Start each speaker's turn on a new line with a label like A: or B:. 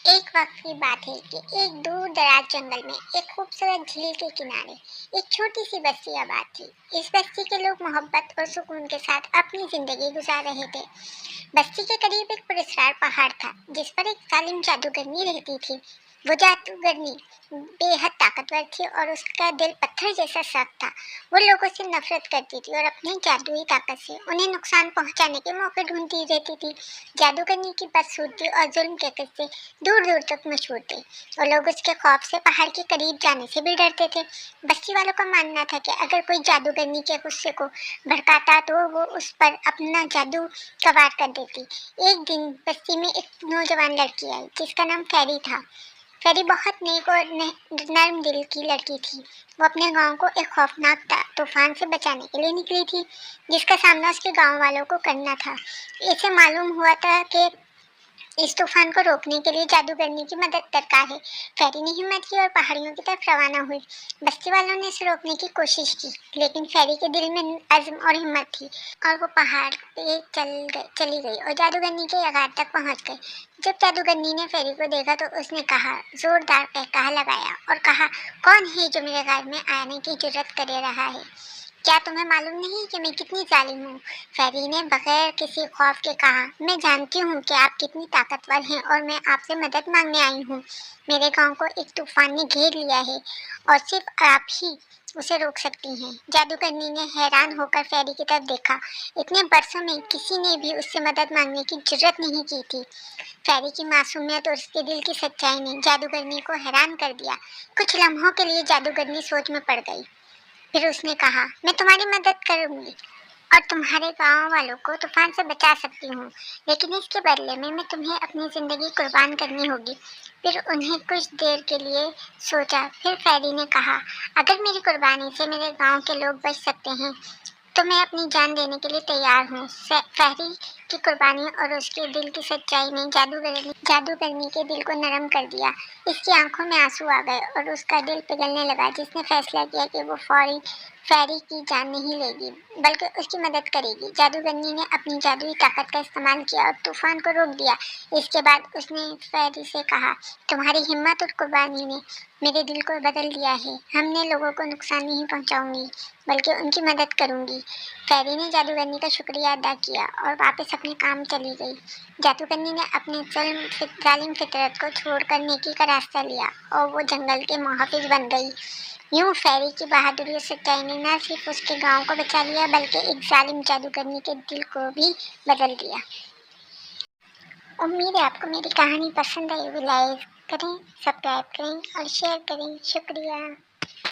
A: एक वक्त की बात है कि एक दूर दराज जंगल में एक खूबसूरत झील के किनारे एक छोटी सी बस्ती आबाद थी। इस बस्ती के लोग मोहब्बत और सुकून के साथ अपनी जिंदगी गुजार रहे थे। बस्ती के करीब एक पुरस्कार पहाड़ था जिस पर एक जालिम जादूगरनी रहती थी। वो जादूगरनी बेहद ताकतवर थी और उसका दिल पत्थर जैसा सख्त था। वो लोगों से नफरत करती थी और अपनी जादुई ताकत से उन्हें नुकसान पहुंचाने के मौके ढूंढती रहती थी। जादूगरनी की बदसूरती और जुल्म के किस्से दूर दूर तक मशहूर थे और लोग उसके खौफ से पहाड़ के करीब जाने से भी डरते थे। बस्ती वालों का मानना था कि अगर कोई जादूगरनी के गुस्से को भड़काता तो वो उस पर अपना जादू सवार कर देती। एक दिन बस्ती में एक नौजवान लड़की आई जिसका नाम फेरी था। फेरी बहुत नेक और नर्म दिल की लड़की थी। वो अपने गांव को एक खौफनाक तूफान से बचाने के लिए निकली थी जिसका सामना उसके गांव वालों को करना था। इसे मालूम हुआ था कि इस तूफान को रोकने के लिए जादूगरनी की मदद दरकार है। फेरी ने हिम्मत की और पहाड़ियों की तरफ रवाना हुई। बस्ती वालों ने इसे रोकने की कोशिश की लेकिन फेरी के दिल में अज़्म और हिम्मत थी और वो पहाड़ पे चली गई और जादूगरनी के आगार तक पहुंच गई। जब जादूगरनी ने फेरी को देखा तो उसने कहा जोरदार कहकहा लगाया और कहा, कौन है जो मेरे घर में आने की जुर्रत कर रहा है? क्या तुम्हें मालूम नहीं कि मैं कितनी जालिम हूँ? फेरी ने बगैर किसी खौफ के कहा, मैं जानती हूँ कि आप कितनी ताकतवर हैं और मैं आपसे मदद मांगने आई हूँ। मेरे गांव को एक तूफान ने घेर लिया है और सिर्फ आप ही उसे रोक सकती हैं। जादूगरनी ने हैरान होकर फेरी की तरफ देखा। इतने बरसों में किसी ने भी उससे मदद मांगने की जुर्रत नहीं की थी। फेरी की मासूमियत और उसके दिल की सच्चाई ने जादूगरनी को हैरान कर दिया। कुछ लम्हों के लिए जादूगरनी सोच में पड़ गई। फिर उसने कहा, मैं तुम्हारी मदद करूंगी और तुम्हारे गांव वालों को तूफान से बचा सकती हूँ, लेकिन इसके बदले में मैं तुम्हें अपनी जिंदगी कुर्बान करनी होगी। फिर उन्हें कुछ देर के लिए सोचा। फिर फेरी ने कहा, अगर मेरी कुर्बानी से मेरे गांव के लोग बच सकते हैं तो मैं अपनी जान देने के लिए तैयार हूँ। फेरी की कुर्बानी और उसके दिल की सच्चाई ने जादूगरनी के दिल को नरम कर दिया। इसकी आंखों में आंसू आ गए और उसका दिल पिघलने लगा। जिसने फैसला किया कि वो फेरी की जान नहीं लेगी बल्कि उसकी मदद करेगी। जादूगरनी ने अपनी जादुई ताकत का इस्तेमाल किया और तूफान को रोक दिया। इसके बाद उसने फेरी से कहा, तुम्हारी हिम्मत और कुर्बानी ने मेरे दिल को बदल दिया है। हमने लोगों को नुकसान नहीं पहुंचाऊंगी बल्कि उनकी मदद करूंगी। फेरी ने जादूगरनी का शुक्रिया अदा किया और वापस अपने काम चली गई। जादूगरनी ने अपने जालिम फितरत को छोड़कर नेकी का रास्ता लिया और वो जंगल के मुहाफिज बन गई। यूं फेरी की बहादुरी और सच्चाई ने न सिर्फ उसके गांव को बचा लिया बल्कि एक जालिम जादूगरनी के दिल को भी बदल दिया। उम्मीद है आपको मेरी कहानी पसंद आई। लाइक करें, सब्सक्राइब करें और शेयर करें। शुक्रिया।